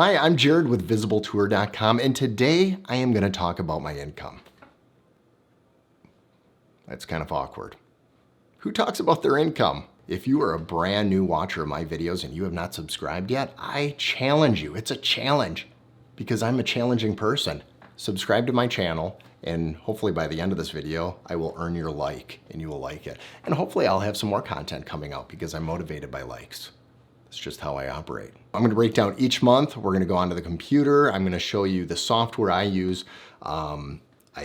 Hi, I'm Jared with VisibleTour.com, and today I am going to talk about my income. That's kind of awkward. Who talks about their income? If you are a brand new watcher of my videos and you have not subscribed yet, I challenge you. It's a challenge because I'm a challenging person. Subscribe to my channel, and hopefully by the end of this video, I will earn your like and you will like it. And hopefully I'll have some more content coming out because I'm motivated by likes. That's just how I operate. I'm gonna break down each month. We're gonna go onto the computer. I'm gonna show you the software I use. I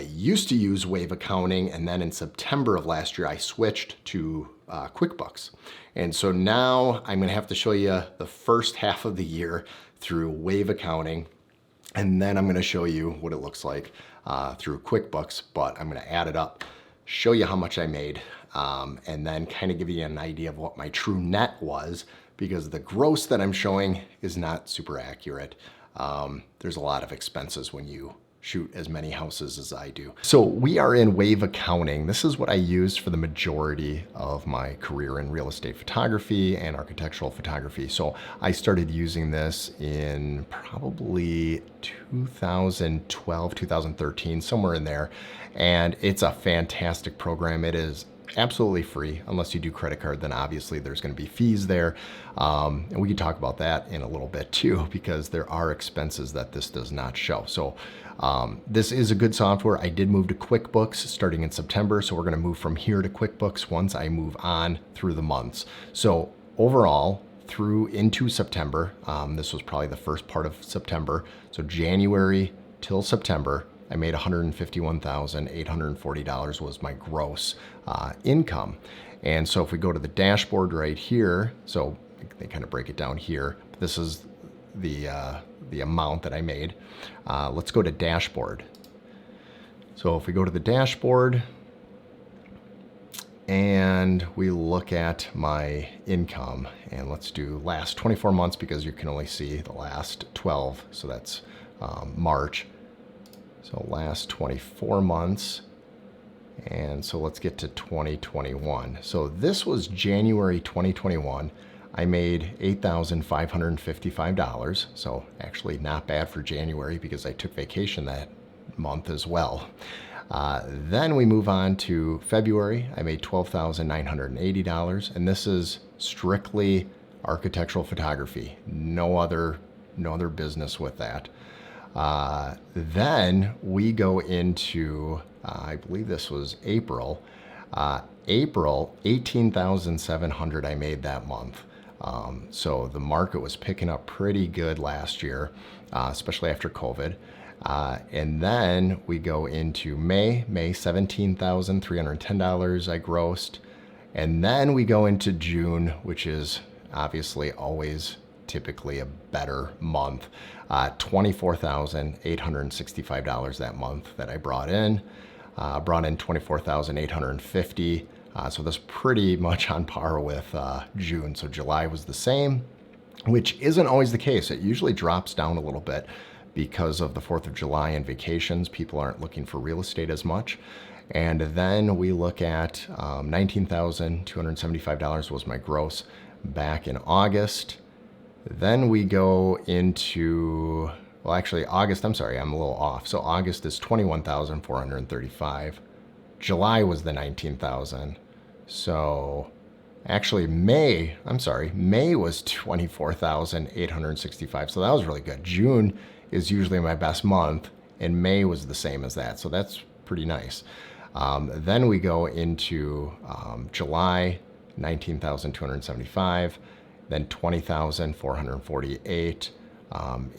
used to use Wave Accounting, and then in September of last year, I switched to QuickBooks. And so now I'm gonna have to show you the first half of the year through Wave Accounting, and then I'm gonna show you what it looks like through QuickBooks, but I'm gonna add it up, show you how much I made, and then kind of give you an idea of what my true net was, because the gross that I'm showing is not super accurate. There's a lot of expenses when you shoot as many houses as I do. So we are in Wave Accounting. This is what I used for the majority of my career in real estate photography and architectural photography. So I started using this in probably 2012, 2013, somewhere in there. And it's a fantastic program. It is absolutely free unless you do credit card, then obviously there's going to be fees there. And we can talk about that in a little bit too, because there are expenses that this does not show. So this is a good software. I did move to QuickBooks starting in September. So we're going to move from here to QuickBooks once I move on through the months. So overall, through into September, this was probably the first part of September. So January till September, I made $151,840 was my gross income. And so if we go to the dashboard right here, so they kind of break it down here. This is the amount that I made. Let's go to dashboard. So if we go to the dashboard and we look at my income, and let's do last 24 months because you can only see the last 12. So that's March. So last 24 months. And so let's get to 2021. So this was January 2021. I made $8,555. So actually not bad for January because I took vacation that month as well. Then we move on to February. I made $12,980. And this is strictly architectural photography. No other business with that. Then we go into, I believe this was April. April, $18,700 I made that month. So the market was picking up pretty good last year, especially after COVID. And then we go into May, $17,310 I grossed. And then we go into June, which is obviously always typically a better month. $24,865 that month that I brought in. Brought in $24,850. So that's pretty much on par with June. So July was the same, which isn't always the case. It usually drops down a little bit because of the 4th of July and vacations. People aren't looking for real estate as much. And then we look at $19,275 was my gross back in August. Then we go into, well, actually August, I'm sorry, I'm a little off. So August is $21,435. July was the $19,000. So actually May was $24,865. So that was really good. June is usually my best month, and May was the same as that. So that's pretty nice. Then we go into July, $19,275. Then $20,448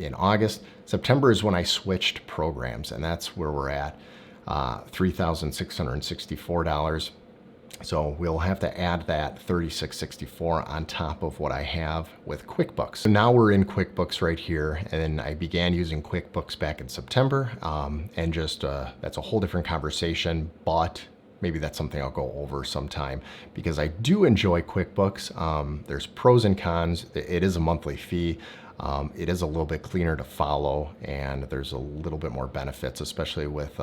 in August. September is when I switched programs, and that's where we're at, $3,664. So we'll have to add that $3,664 on top of what I have with QuickBooks. So now we're in QuickBooks right here, and I began using QuickBooks back in September, and just that's a whole different conversation, but maybe that's something I'll go over sometime because I do enjoy QuickBooks. There's pros and cons. It is a monthly fee. It is a little bit cleaner to follow, and there's a little bit more benefits, especially with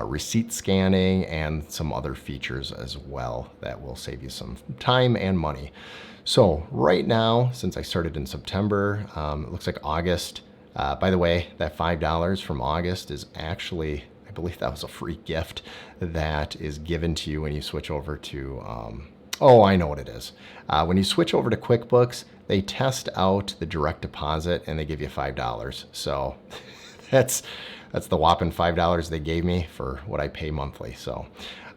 receipt scanning, and some other features as well that will save you some time and money. So right now, since I started in September, it looks like August. By the way, that $5 from August is actually, I believe that was a free gift that is given to you when you switch over to, oh, I know what it is. When you switch over to QuickBooks, they test out the direct deposit and they give you $5. So that's the whopping $5 they gave me for what I pay monthly. So,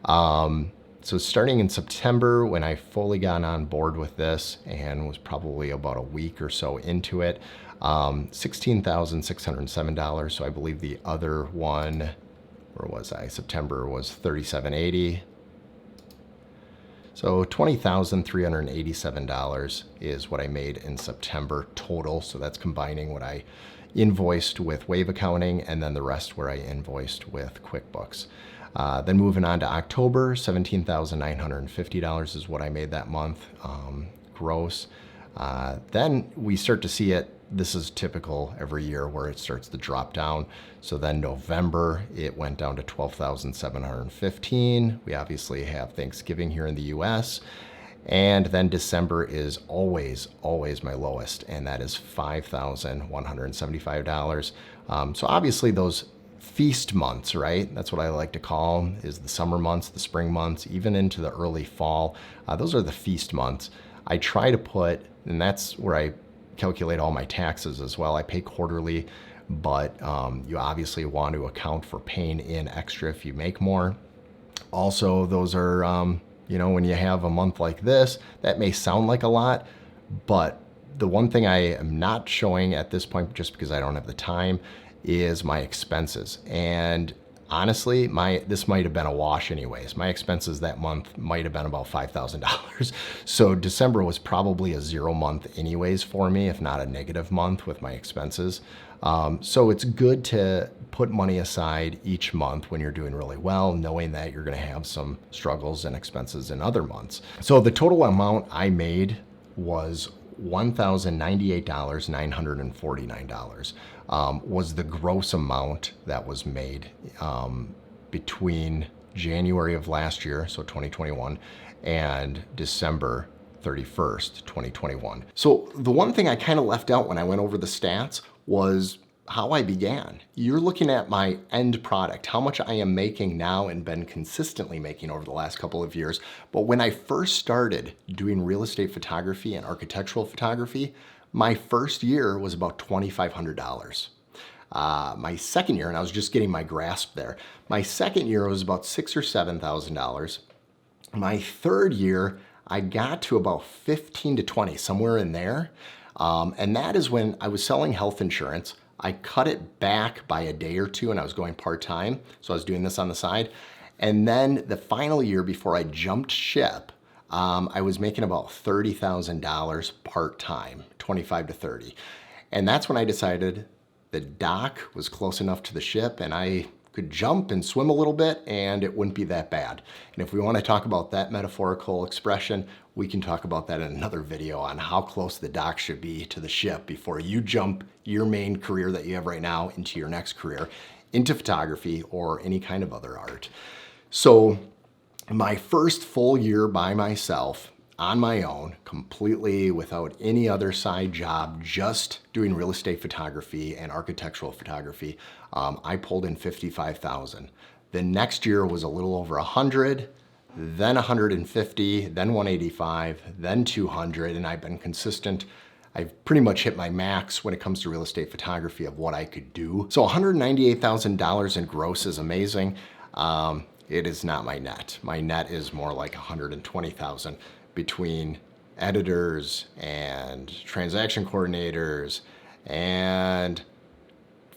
so starting in September, when I fully got on board with this and was probably about a week or so into it, $16,607. So I believe the other one, where was I? September was $3,780. So $20,387 is what I made in September total. So that's combining what I invoiced with Wave Accounting and then the rest where I invoiced with QuickBooks. Then moving on to October, $17,950 is what I made that month gross. Then we start to see it. This is typical every year where it starts to drop down. So then November, it went down to $12,715. We obviously have Thanksgiving here in the US. And then December is always my lowest, and that is $5,175. So obviously those feast months, right? That's what I like to call them, is the summer months, the spring months, even into the early fall. Those are the feast months. I try to put, and that's where I calculate all my taxes as well. I pay quarterly, but you obviously want to account for paying in extra if you make more. Also, those are, you know, when you have a month like this, that may sound like a lot, but the one thing I am not showing at this point, just because I don't have the time, is my expenses. And honestly, this might have been a wash anyways. My expenses that month might have been about $5,000. So December was probably a 0 month anyways for me, if not a negative month with my expenses. So it's good to put money aside each month when you're doing really well, knowing that you're gonna have some struggles and expenses in other months. So the total amount I made was $1,098,949 was the gross amount that was made between January of last year, so 2021, and December 31st, 2021. So the one thing I kind of left out when I went over the stats was how I began. You're looking at my end product, how much I am making now and been consistently making over the last couple of years. But when I first started doing real estate photography and architectural photography, my first year was about $2,500. My second year, and I was just getting my grasp there, my second year was about $6,000 or $7,000. My third year, I got to about 15 to 20, somewhere in there. And that is when I was selling health insurance. I cut it back by a day or two and I was going part-time. So I was doing this on the side. And then the final year before I jumped ship, I was making about $30,000 part-time, 25 to 30. And that's when I decided the dock was close enough to the ship and I could jump and swim a little bit and it wouldn't be that bad. And if we want to talk about that metaphorical expression, we can talk about that in another video on how close the dock should be to the ship before you jump your main career that you have right now into your next career, into photography or any kind of other art. So my first full year by myself, on my own, completely without any other side job, just doing real estate photography and architectural photography, I pulled in $55,000. The next year was a little over 100, then 150, then 185, then 200, and I've been consistent. I've pretty much hit my max when it comes to real estate photography of what I could do. So $198,000 in gross is amazing. It is not my net. My net is more like 120,000 between editors and transaction coordinators and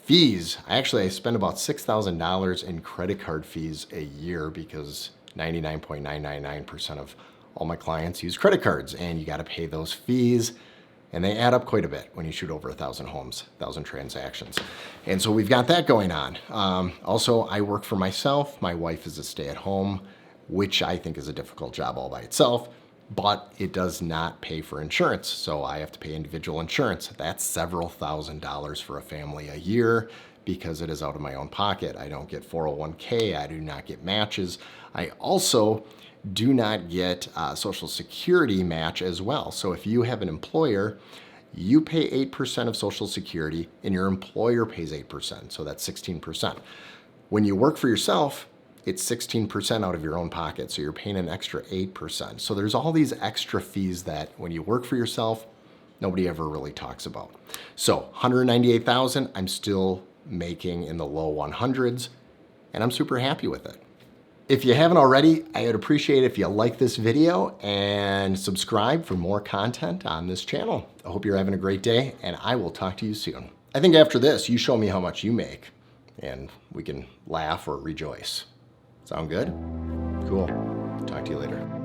fees. I spend about $6,000 in credit card fees a year because 99.999% of all my clients use credit cards and you got to pay those fees and they add up quite a bit when you shoot over 1,000 homes, 1,000 transactions. And so we've got that going on. Also, I work for myself. My wife is a stay-at-home, which I think is a difficult job all by itself. but it does not pay for insurance. So I have to pay individual insurance. That's several $1,000s for a family a year because it is out of my own pocket. I don't get 401k. I do not get matches. I also do not get Social Security match as well. So if you have an employer, you pay 8% of Social Security and your employer pays 8%. So that's 16%. When you work for yourself, it's 16% out of your own pocket. So you're paying an extra 8%. So there's all these extra fees that when you work for yourself, nobody ever really talks about. So 198,000, I'm still making in the low 100s, and I'm super happy with it. If you haven't already, I would appreciate it if you like this video and subscribe for more content on this channel. I hope you're having a great day, and I will talk to you soon. I think after this, you show me how much you make, and we can laugh or rejoice. Sound good? Cool. Talk to you later.